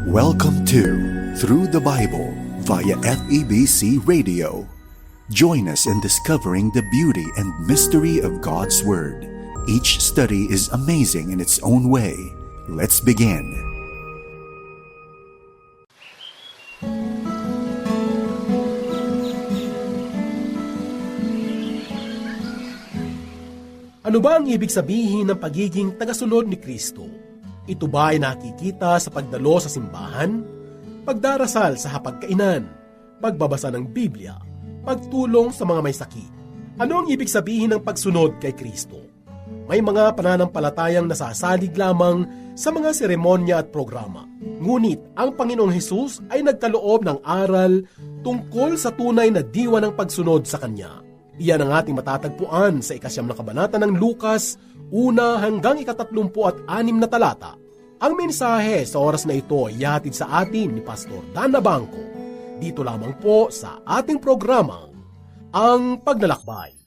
Welcome to Through the Bible via FEBC Radio. Join us in discovering the beauty and mystery of God's Word. Each study is amazing in its own way. Let's begin. Ano ba ang ibig sabihin ng pagiging tagasunod ni Kristo? Ito ba ay nakikita sa pagdalo sa simbahan, pagdarasal sa hapagkainan, pagbabasa ng Biblia, pagtulong sa mga may sakit? Ano ang ibig sabihin ng pagsunod kay Kristo? May mga pananampalatayang nasasalig lamang sa mga seremonya at programa. Ngunit ang Panginoong Hesus ay nagkaloob ng aral tungkol sa tunay na diwa ng pagsunod sa Kanya. Iyan ang ating matatagpuan sa 9 na kabanata ng Lucas, 1 hanggang 36 na talata. Ang mensahe sa oras na ito ay ihatid sa atin ni Pastor Dan Nabangco. Dito lamang po sa ating programang Ang Paglalakbay.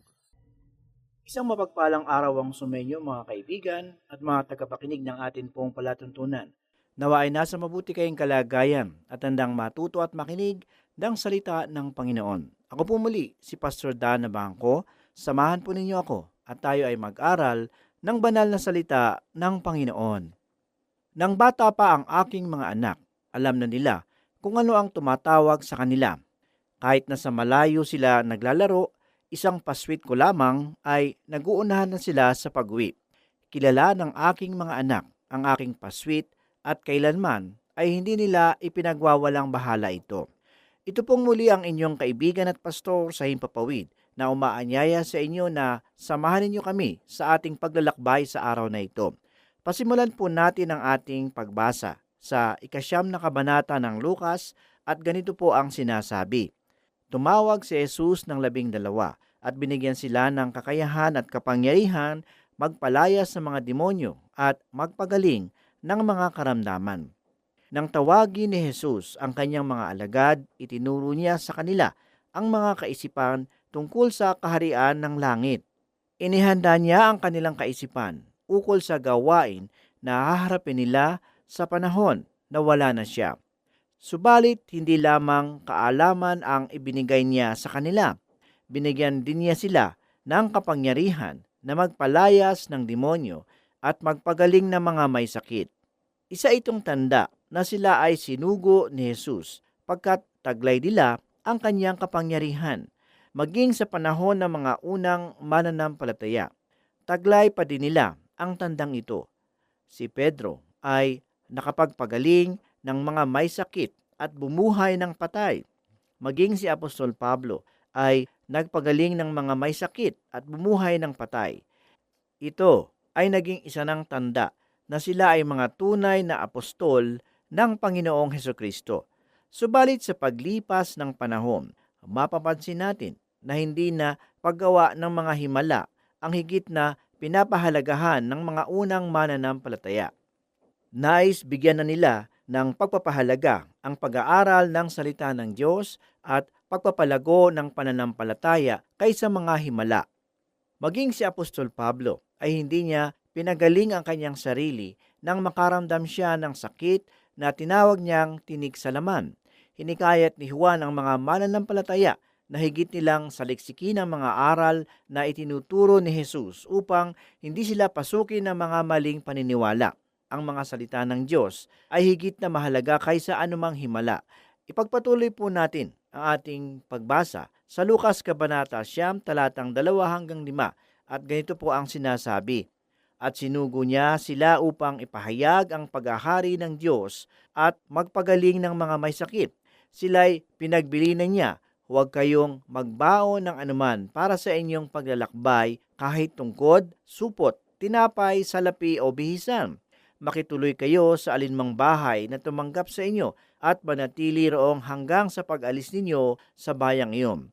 Isang mapagpalang araw ang sumenyo mga kaibigan at mga tagapakinig ng atin pong palatuntunan. Nawa ay nasa mabuti kayong kalagayan at handang matuto at makinig ng salita ng Panginoon. Ako po muli, si Pastor Dan Nabangco. Samahan po ninyo ako at tayo ay mag-aral ng banal na salita ng Panginoon. Nang bata pa ang aking mga anak, alam na nila kung ano ang tumatawag sa kanila. Kahit na sa malayo sila naglalaro, isang paswit ko lamang ay naguunahan na sila sa pag-uwi. Kilala ng aking mga anak ang aking paswit at kailanman ay hindi nila ipinagwawalang bahala ito. Ito pong muli ang inyong kaibigan at pastor sa Himpapawid na umaanyaya sa inyo na samahan ninyo kami sa ating paglalakbay sa araw na ito. Pasimulan po natin ang ating pagbasa sa 9 na kabanata ng Lucas at ganito po ang sinasabi. Tumawag si Jesus ng 12 at binigyan sila ng kakayahan at kapangyarihan magpalaya sa mga demonyo at magpagaling ng mga karamdaman. Nang tawagin ni Jesus ang kanyang mga alagad, itinuro niya sa kanila ang mga kaisipan tungkol sa kaharian ng langit. Inihanda niya ang kanilang kaisipan ukol sa gawain na haharapin nila sa panahon na wala na siya. Subalit, hindi lamang kaalaman ang ibinigay niya sa kanila. Binigyan din niya sila ng kapangyarihan na magpalayas ng demonyo at magpagaling ng mga may sakit. Isa itong tanda na sila ay sinugo ni Jesus pagkat taglay nila ang kanyang kapangyarihan. Maging sa panahon ng mga unang mananampalataya, taglay pa din nila ang tandang ito. Si Pedro ay nakapagpagaling ng mga may sakit at bumuhay ng patay. Maging si Apostol Pablo ay nagpagaling ng mga may sakit at bumuhay ng patay. Ito ay naging isa ng tanda na sila ay mga tunay na apostol ng Panginoong Hesukristo. Subalit sa paglipas ng panahon, mapapansin natin na hindi na paggawa ng mga himala ang higit na pinapahalagahan ng mga unang mananampalataya. Nais bigyan na nila ng pagpapahalaga ang pag-aaral ng salita ng Diyos at pagpapalago ng pananampalataya kaysa mga himala. Maging si Apostol Pablo ay hindi niya pinagaling ang kanyang sarili nang makaramdam siya ng sakit na tinawag niyang tinik sa laman. Hinikayat ni Juan ang mga mananampalataya na higit nilang saliksikin ang mga aral na itinuturo ni Jesus upang hindi sila pasukin ng mga maling paniniwala. Ang mga salita ng Diyos ay higit na mahalaga kaysa anumang himala. Ipagpatuloy po natin ang ating pagbasa sa Lucas Kabanata 9, talatang 2 hanggang 5 at ganito po ang sinasabi. At sinugo niya sila upang ipahayag ang paghahari ng Diyos at magpagaling ng mga may sakit. Sila'y pinagbilinan niya, huwag kayong magbaon ng anuman para sa inyong paglalakbay kahit tungkod, supot, tinapay, salapi o bihisan. Makituloy kayo sa alinmang bahay na tumanggap sa inyo at manatili roong hanggang sa pag-alis ninyo sa bayang iyon.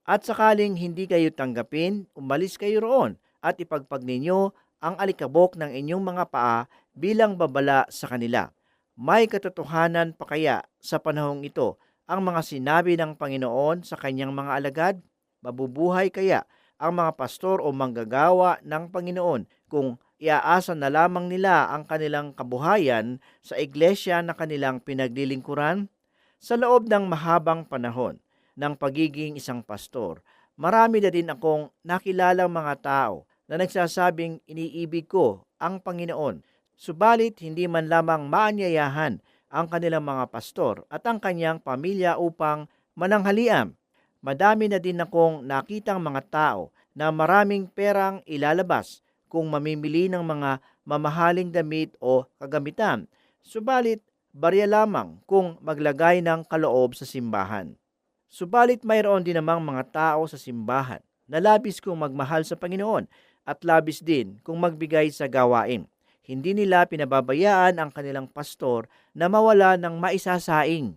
At sakaling hindi kayo tanggapin, umalis kayo roon at ipagpag ninyo ang alikabok ng inyong mga paa bilang babala sa kanila. May katotohanan pa kaya sa panahong ito ang mga sinabi ng Panginoon sa kanyang mga alagad? Mabubuhay kaya ang mga pastor o manggagawa ng Panginoon kung iaasa na lamang nila ang kanilang kabuhayan sa iglesia na kanilang pinaglilingkuran? Sa loob ng mahabang panahon ng pagiging isang pastor, marami na din akong nakilalang mga tao na nagsasabing iniibig ko ang Panginoon, subalit hindi man lamang maanyayahan ang kanilang mga pastor at ang kanyang pamilya upang mananghalian. Madami na din akong nakitang mga tao na maraming perang ilalabas kung mamimili ng mga mamahaling damit o kagamitan, subalit barya lamang kung maglagay ng kaloob sa simbahan. Subalit mayroon din namang mga tao sa simbahan na labis kung magmahal sa Panginoon at labis din kung magbigay sa gawain. Hindi nila pinababayaan ang kanilang pastor na mawala ng maisasaing.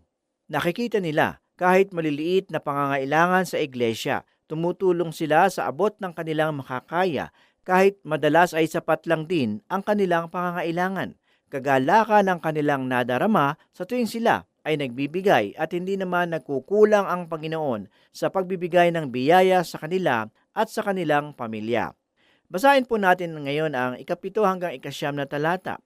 Nakikita nila kahit maliliit na pangangailangan sa iglesia, tumutulong sila sa abot ng kanilang makakaya kahit madalas ay sapat lang din ang kanilang pangangailangan. Kagalakan ang kanilang nadarama sa tuwing sila ay nagbibigay at hindi naman nagkukulang ang Panginoon sa pagbibigay ng biyaya sa kanila at sa kanilang pamilya. Basahin po natin ngayon ang 7 hanggang 9 na talata.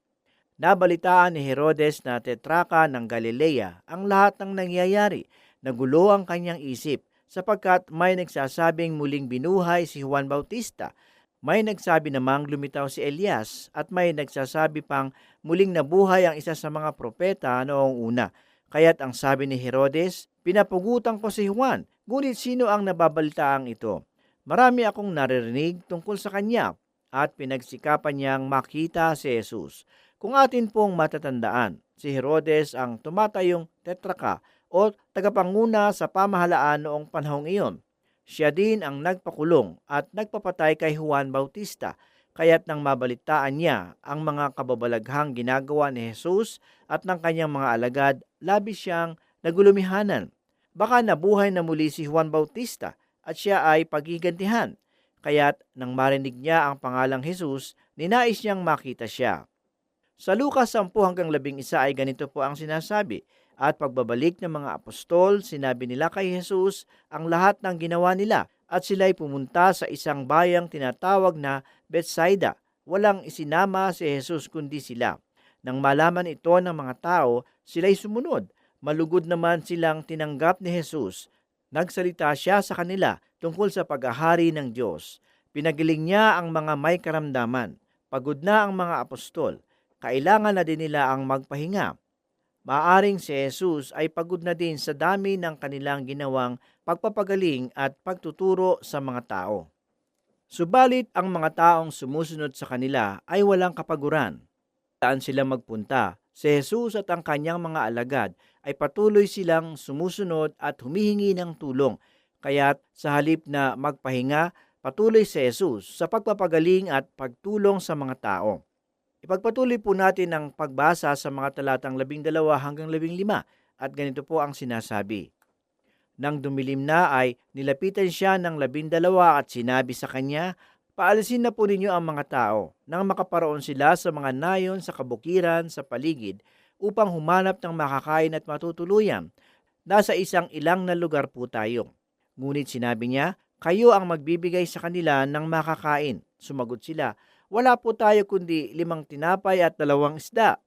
Nabalitaan ni Herodes na tetraka ng Galilea ang lahat ng nangyayari. Nagulo ang kanyang isip sapagkat may nagsasabing muling binuhay si Juan Bautista. May nagsabi namang lumitaw si Elias at may nagsasabi pang muling nabuhay ang isa sa mga propeta noong una. Kaya't ang sabi ni Herodes, pinapugutan ko si Juan, ngunit sino ang nababalitaang ito? Marami akong naririnig tungkol sa kanya at pinagsikapan niyang makita si Jesus. Kung atin pong matatandaan, si Herodes ang tumatayong tetraka o tagapanguna sa pamahalaan noong panahong iyon. Siya din ang nagpakulong at nagpapatay kay Juan Bautista, kaya't nang mabalitaan niya ang mga kababalaghang ginagawa ni Jesus at ng kanyang mga alagad, labis siyang nagulumihanan. Baka nabuhay na muli si Juan Bautista at siya ay pagigantihan, kaya't nang marinig niya ang pangalang Jesus, ninais niyang makita siya. Sa Lucas 10 hanggang 11 ay ganito po ang sinasabi, at pagbabalik ng mga apostol, sinabi nila kay Jesus ang lahat ng ginawa nila at sila'y pumunta sa isang bayang tinatawag na Bethsaida. Walang isinama si Jesus kundi sila. Nang malaman ito ng mga tao, sila'y sumunod. Malugod naman silang tinanggap ni Jesus. Nagsalita siya sa kanila tungkol sa paghahari ng Diyos. Pinagiling niya ang mga may karamdaman. Pagod na ang mga apostol. Kailangan na din nila ang magpahinga. Maaring si Jesus ay pagod na din sa dami ng kanilang ginawang pagpapagaling at pagtuturo sa mga tao. Subalit ang mga taong sumusunod sa kanila ay walang kapaguran. Saan sila magpunta, si Jesus at ang kanyang mga alagad ay patuloy silang sumusunod at humihingi ng tulong. Kaya't sa halip na magpahinga, patuloy si Jesus sa pagpapagaling at pagtulong sa mga tao. Ipagpatuloy po natin ang pagbasa sa mga talatang 12 hanggang 15 at ganito po ang sinasabi. Nang dumilim na ay nilapitan siya ng 12 at sinabi sa kanya, paalisin na po ninyo ang mga tao nang makaparoon sila sa mga nayon sa kabukiran sa paligid upang humanap ng makakain at matutuluyan. Nasa isang ilang na lugar po tayo. Ngunit sinabi niya, kayo ang magbibigay sa kanila ng makakain. Sumagot sila, wala po tayo kundi 5 tinapay at 2 isda.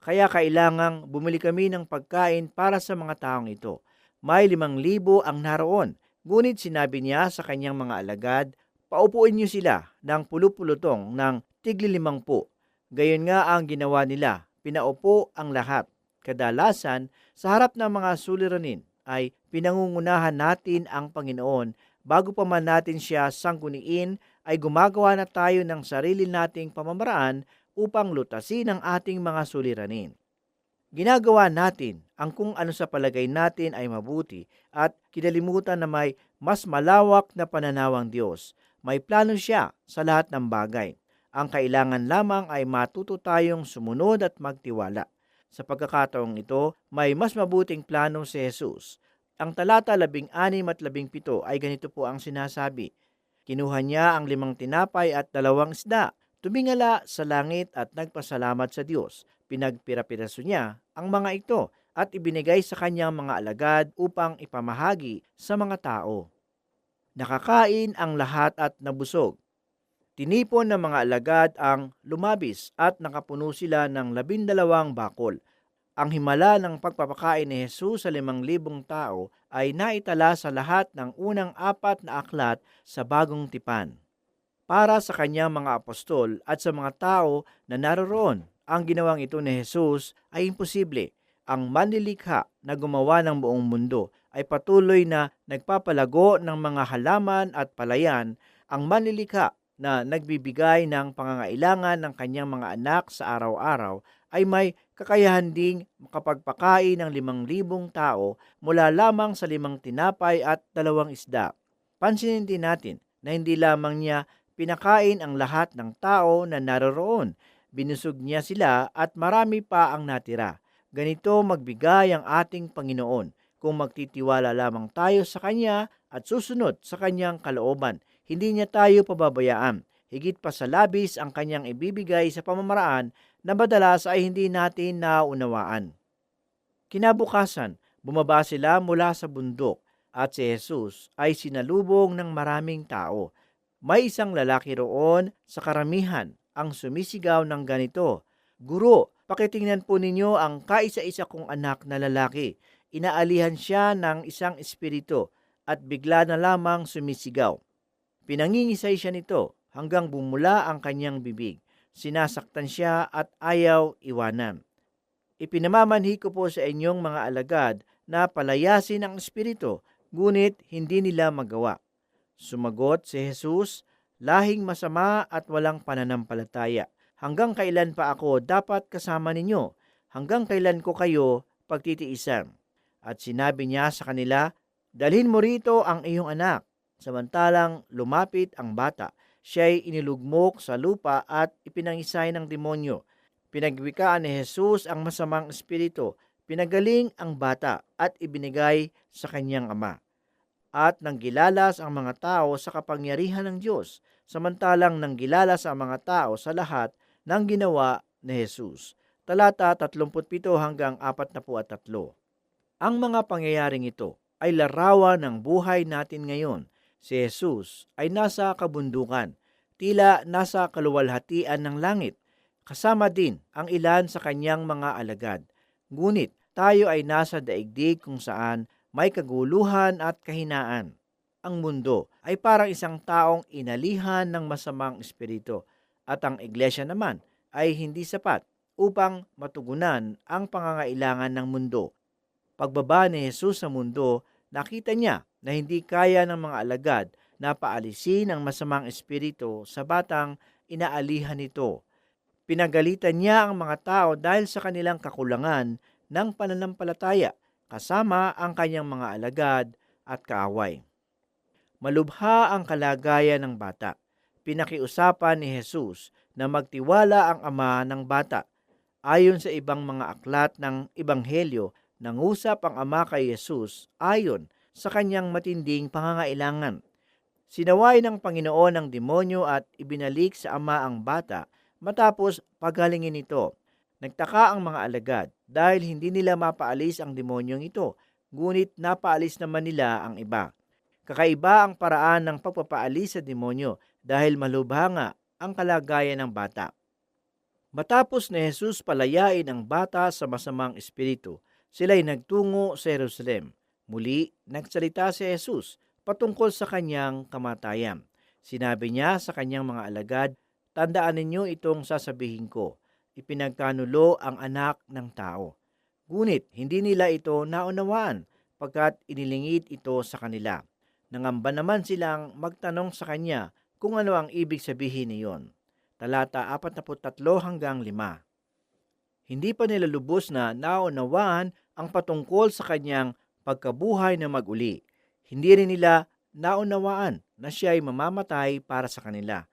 Kaya kailangang bumili kami ng pagkain para sa mga taong ito. May 5,000 ang naroon. Ngunit sinabi niya sa kanyang mga alagad, paupuin niyo sila ng pulupulutong ng tig-50. Gayon nga ang ginawa nila, pinaupo ang lahat. Kadalasan, sa harap ng mga suliranin ay pinangungunahan natin ang Panginoon. Bago pa man natin siya sangguniin, ay gumagawa na tayo ng sarili nating pamamaraan upang lutasin ang ating mga suliranin. Ginagawa natin ang kung ano sa palagay natin ay mabuti at kinalimutan na may mas malawak na pananawang Diyos. May plano siya sa lahat ng bagay. Ang kailangan lamang ay matuto tayong sumunod at magtiwala. Sa pagkakataong ito, may mas mabuting plano si Jesus. Ang talata 16 at 17 ay ganito po ang sinasabi. Kinuha niya ang 5 tinapay at 2 isda, tumingala sa langit at nagpasalamat sa Diyos. Pinagpirapiraso niya ang mga ito at ibinigay sa kanyang mga alagad upang ipamahagi sa mga tao. Nakakain ang lahat at nabusog. Tinipon ng mga alagad ang lumabis at nakapuno sila ng 12 bakol. Ang himala ng pagpapakain ni Jesus sa 5,000 tao ay naitala sa lahat ng unang 4 na aklat sa Bagong Tipan. Para sa kanyang mga apostol at sa mga tao na naroroon, ang ginawang ito ni Jesus ay imposible. Ang manlilikha na gumawa ng buong mundo ay patuloy na nagpapalago ng mga halaman at palayan. Ang manlilikha na nagbibigay ng pangangailangan ng kanyang mga anak sa araw-araw ay may kakayahan ding makapagpakain ng 5,000 tao mula lamang sa 5 tinapay at 2 isda. Pansinin din natin na hindi lamang niya pinakain ang lahat ng tao na naroroon. Binusog niya sila at marami pa ang natira. Ganito magbigay ang ating Panginoon kung magtitiwala lamang tayo sa Kanya at susunod sa Kanyang kalooban. Hindi niya tayo pababayaan. Higit pa sa labis ang Kanyang ibibigay sa pamamaraan na madalas ay hindi natin naunawaan. Kinabukasan, bumaba sila mula sa bundok at si Jesus ay sinalubong ng maraming tao. May isang lalaki roon sa karamihan ang sumisigaw ng ganito, "Guro, pakitingnan po ninyo ang kaisa-isa kong anak na lalaki. Inaalihan siya ng isang espiritu at bigla na lamang sumisigaw. Pinangingisay siya nito hanggang bumula ang kanyang bibig. Sinasaktan siya at ayaw iwanan. Ipinamamanhi ko po sa inyong mga alagad na palayasin ang espiritu, ngunit hindi nila magawa." Sumagot si Jesus, "Lahing masama at walang pananampalataya. Hanggang kailan pa ako dapat kasama ninyo? Hanggang kailan ko kayo pagtitiisan?" At sinabi niya sa kanila, "Dalhin mo rito ang iyong anak." Samantalang lumapit ang bata, siya'y inilugmok sa lupa at ipinangisay ng demonyo. Pinagwikaan ni Jesus ang masamang espiritu, pinagaling ang bata at ibinigay sa kanyang ama. At nanggilalas ang mga tao sa kapangyarihan ng Diyos, samantalang nanggilalas ang mga tao sa lahat ng ginawa ni Jesus. Talata 37 hanggang 43. Ang mga pangyayaring ito ay larawan ng buhay natin ngayon. Si Jesus ay nasa kabundukan, tila nasa kaluwalhatian ng langit, kasama din ang ilan sa kanyang mga alagad. Ngunit tayo ay nasa daigdig kung saan may kaguluhan at kahinaan. Ang mundo ay parang isang taong inalihan ng masamang espiritu at ang iglesia naman ay hindi sapat upang matugunan ang pangangailangan ng mundo. Pagbaba ni Jesus sa mundo, nakita niya na hindi kaya ng mga alagad na paalisin ang masamang espiritu sa batang inaalihan nito. Pinagalitan niya ang mga tao dahil sa kanilang kakulangan ng pananampalataya, kasama ang kanyang mga alagad at kaaway. Malubha ang kalagayan ng bata. Pinakiusapan ni Jesus na magtiwala ang ama ng bata. Ayon sa ibang mga aklat ng Ebanghelyo, nangusap ang ama kay Jesus ayon sa kanyang matinding pangangailangan. Sinaway ng Panginoon ang demonyo at ibinalik sa ama ang bata matapos pagalingin ito. Nagtaka ang mga alagad dahil hindi nila mapaalis ang demonyong ito, ngunit napaalis naman nila ang iba. Kakaiba ang paraan ng pagpapaalis sa demonyo dahil malubha nga ang kalagayan ng bata. Matapos ni Jesus palayain ang bata sa masamang espiritu, sila'y nagtungo sa Jerusalem. Muli, nagsalita si Jesus patungkol sa kanyang kamatayan. Sinabi niya sa kanyang mga alagad, "Tandaan ninyo itong sasabihin ko, ipinagkanulo ang anak ng tao." Ngunit hindi nila ito naunawaan pagkat inilingid ito sa kanila. Nangamba naman silang magtanong sa kanya kung ano ang ibig sabihin niyon. Talata 43 hanggang 5. Hindi pa nila lubos na naunawaan ang patungkol sa kanyang pagkabuhay na mag-uli. Hindi rin nila naunawaan na siya ay mamamatay para sa kanila.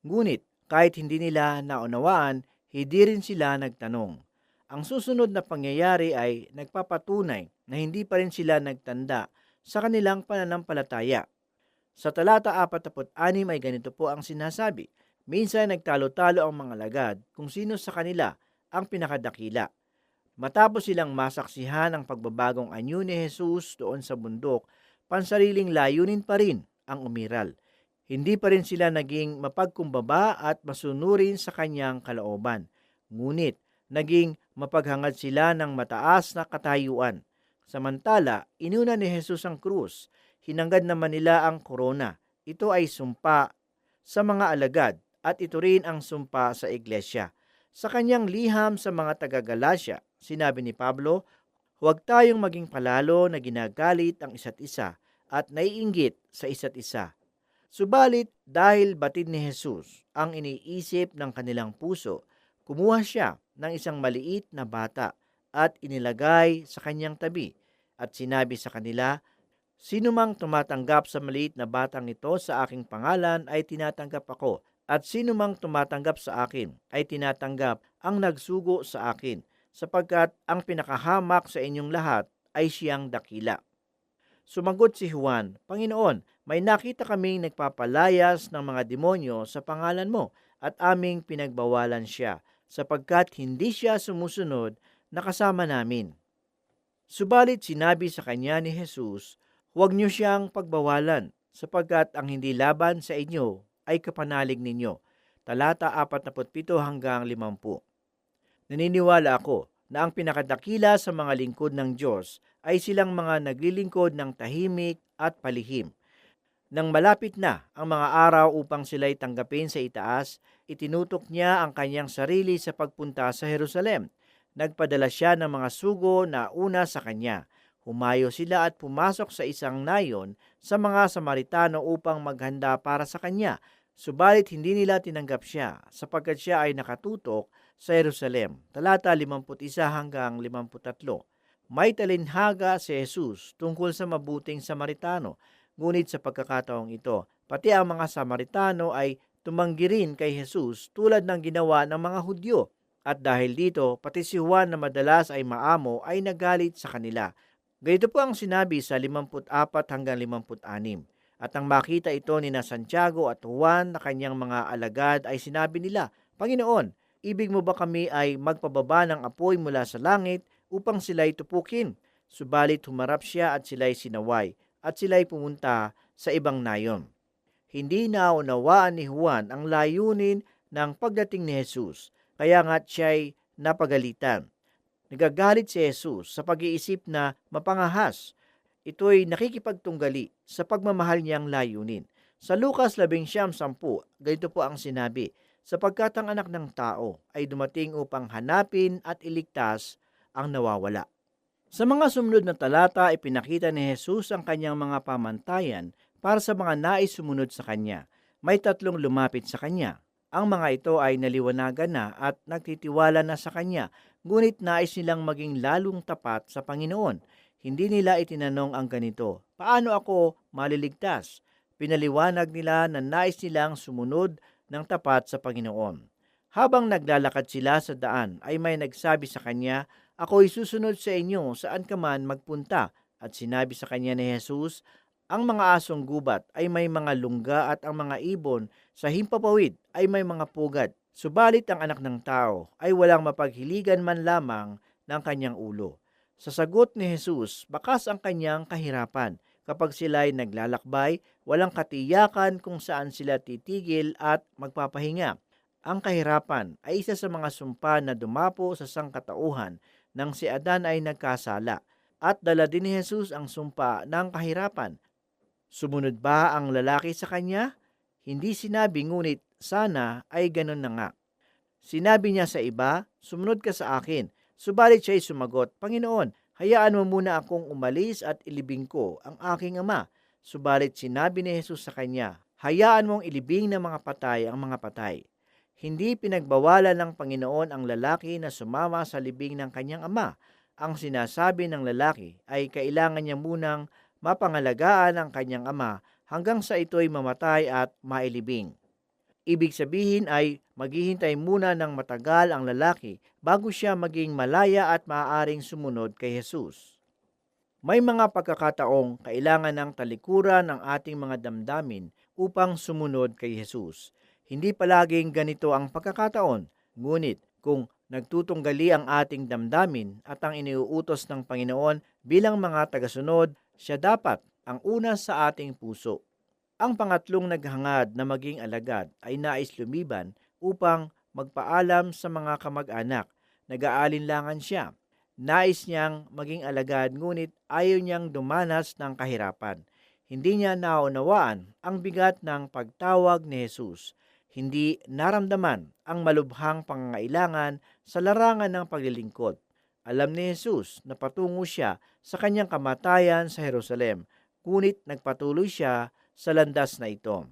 Ngunit kahit hindi nila naunawaan, hindi rin sila nagtanong. Ang susunod na pangyayari ay nagpapatunay na hindi pa rin sila nagtanda sa kanilang pananampalataya. Sa talata 46 ay ganito po ang sinasabi, "Minsan nagtalo-talo ang mga alagad kung sino sa kanila ang pinakadakila. Matapos silang masaksihan ang pagbabagong anyo ni Jesus doon sa bundok, pansariling layunin pa rin ang umiral. Hindi pa rin sila naging mapagkumbaba at masunurin sa kanyang kalooban. Ngunit, naging mapaghangad sila ng mataas na katayuan. Samantala, inuna ni Jesus ang krus. Hinangad naman nila ang korona. Ito ay sumpa sa mga alagad at ito rin ang sumpa sa iglesia. Sa kanyang liham sa mga taga-Galacia, sinabi ni Pablo, huwag tayong maging palalo na ginagalit ang isa't isa at naiinggit sa isa't isa. Subalit dahil batid ni Jesus ang iniisip ng kanilang puso, kumuha siya ng isang maliit na bata at inilagay sa kanyang tabi at sinabi sa kanila, sino mang tumatanggap sa maliit na batang ito sa aking pangalan ay tinatanggap ako, at sino mang tumatanggap sa akin ay tinatanggap ang nagsugo sa akin, sapagkat ang pinakahamak sa inyong lahat ay siyang dakila. Sumagot si Juan, Panginoon, may nakita kaming nagpapalayas ng mga demonyo sa pangalan mo at aming pinagbawalan siya, sapagkat hindi siya sumusunod na kasama namin. Subalit sinabi sa kanya ni Jesus, huwag niyo siyang pagbawalan, sapagkat ang hindi laban sa inyo ay kapanalig ninyo. Talata 47 hanggang 50. Naniniwala ako na ang pinakadakila sa mga lingkod ng Diyos ay silang mga naglilingkod ng tahimik at palihim. Nang malapit na ang mga araw upang sila'y tanggapin sa itaas, itinutok niya ang kanyang sarili sa pagpunta sa Jerusalem. Nagpadala siya ng mga sugo na una sa kanya. Humayo sila at pumasok sa isang nayon sa mga Samaritano upang maghanda para sa kanya. Subalit hindi nila tinanggap siya sapagkat siya ay nakatutok sa Jerusalem. Talata 51 hanggang 53. May talinhaga si Jesus tungkol sa mabuting Samaritano. Ngunit sa pagkakataong ito, pati ang mga Samaritano ay tumanggi rin kay Jesus tulad ng ginawa ng mga Hudyo. At dahil dito, pati si Juan na madalas ay maamo ay nagalit sa kanila. Ganito po ang sinabi sa 54 hanggang 56. At nang makita ito ni na Santiago at Juan na kanyang mga alagad ay sinabi nila, Panginoon, ibig mo ba kami ay magpababa ng apoy mula sa langit upang sila'y tupukin? Subalit humarap siya at sila'y sinaway at sila'y pumunta sa ibang nayon. Hindi naunawaan ni Juan ang layunin ng pagdating ni Jesus. Kaya nga siya'y napagalitan. Nagagalit si Jesus sa pag-iisip na mapangahas. Ito'y nakikipagtunggali sa pagmamahal niyang layunin. Sa Lucas 11:10, ganito po ang sinabi, sapagkat ang anak ng tao ay dumating upang hanapin at iligtas ang nawawala. Sa mga sumunod na talata, ipinakita ni Jesus ang kanyang mga pamantayan para sa mga nais sumunod sa kanya. May 3 lumapit sa kanya. Ang mga ito ay naliwanagan na at nagtitiwala na sa kanya, ngunit nais nilang maging lalong tapat sa Panginoon. Hindi nila itinanong ang ganito, paano ako maliligtas? Pinaliwanag nila na nais nilang sumunod ng tapat sa Panginoon. Habang naglalakad sila sa daan, ay may nagsabi sa kanya, ako'y susunod sa inyo saan ka man magpunta. At sinabi sa kanya ni Jesus, ang mga asong gubat ay may mga lungga at ang mga ibon sa himpapawid ay may mga pugad. Subalit ang anak ng tao ay walang mapaghiligan man lamang ng kanyang ulo. Sa sagot ni Jesus, bakas ang kanyang kahirapan. Kapag sila ay naglalakbay, walang katiyakan kung saan sila titigil at magpapahinga. Ang kahirapan ay isa sa mga sumpa na dumapo sa sangkatauhan nang si Adan ay nagkasala. At dala din ni Jesus ang sumpa ng kahirapan. Sumunod ba ang lalaki sa kanya? Hindi sinabi, ngunit sana ay ganun na nga. Sinabi niya sa iba, sumunod ka sa akin. Subalit siya'y sumagot, Panginoon, hayaan mo muna akong umalis at ilibing ko ang aking ama. Subalit sinabi ni Jesus sa kanya, hayaan mong ilibing ng mga patay ang mga patay. Hindi pinagbawalan ng Panginoon ang lalaki na sumama sa libing ng kanyang ama. Ang sinasabi ng lalaki ay kailangan niya munang mapangalagaan ang kanyang ama hanggang sa ito'y mamatay at mailibing. Ibig sabihin ay maghihintay muna ng matagal ang lalaki bago siya maging malaya at maaaring sumunod kay Jesus. May mga pagkakataong kailangan ng talikuran ng ating mga damdamin upang sumunod kay Jesus. Hindi palaging ganito ang pagkakataon, ngunit kung nagtutunggali ang ating damdamin at ang iniuutos ng Panginoon bilang mga tagasunod, siya dapat ang una sa ating puso. Ang pangatlong naghangad na maging alagad ay nais lumiban upang magpaalam sa mga kamag-anak. Nag-aalinlangan siya. Nais niyang maging alagad ngunit ayaw niyang dumanas ng kahirapan. Hindi niya naunawaan ang bigat ng pagtawag ni Jesus. Hindi naramdaman ang malubhang pangangailangan sa larangan ng paglilingkod. Alam ni Jesus na patungo siya sa kanyang kamatayan sa Jerusalem, ngunit nagpatuloy siya sa landas na ito.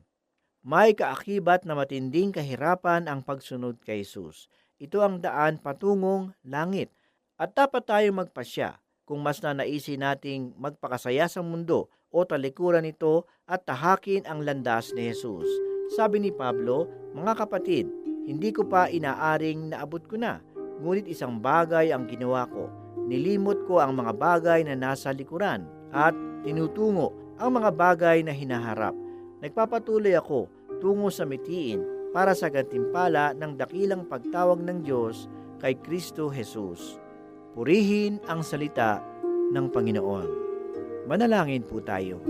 May kaakibat na matinding kahirapan ang pagsunod kay Jesus. Ito ang daan patungong langit. At dapat tayong magpasya kung mas nanaisin nating magpakasaya sa mundo o talikuran ito at tahakin ang landas ni Jesus. Sabi ni Pablo, mga kapatid, hindi ko pa inaaring naabot ko na, ngunit isang bagay ang ginawa ko. Nilimot ko ang mga bagay na nasa likuran at tinutungo ang mga bagay na hinaharap. Nagpapatuloy ako tungo sa mitiin para sa gantimpala ng dakilang pagtawag ng Diyos kay Kristo Jesus. Purihin ang salita ng Panginoon. Manalangin po tayo.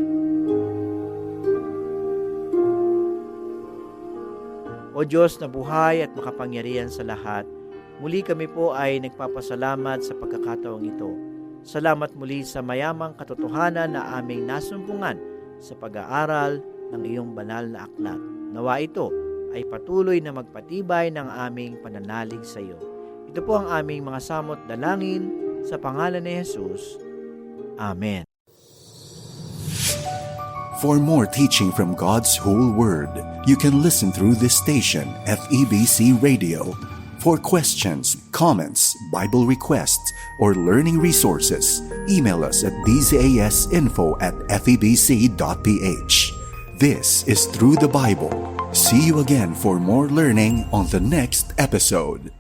O Diyos na buhay at makapangyarihan sa lahat, muli kami po ay nagpapasalamat sa pagkakataong ito. Salamat muli sa mayamang katotohanan na aming nasumpungan sa pag-aaral ng iyong banal na aklat. Nawa ito ay patuloy na magpatibay ng aming pananalig sa iyo. Ito po ang aming mga samot dalangin sa pangalan ni Jesus. Amen. For more teaching from God's whole Word, you can listen through this station, FEBC Radio. For questions, comments, Bible requests, or learning resources, email us at dzasinfo@febc.ph. This is Through the Bible. See you again for more learning on the next episode.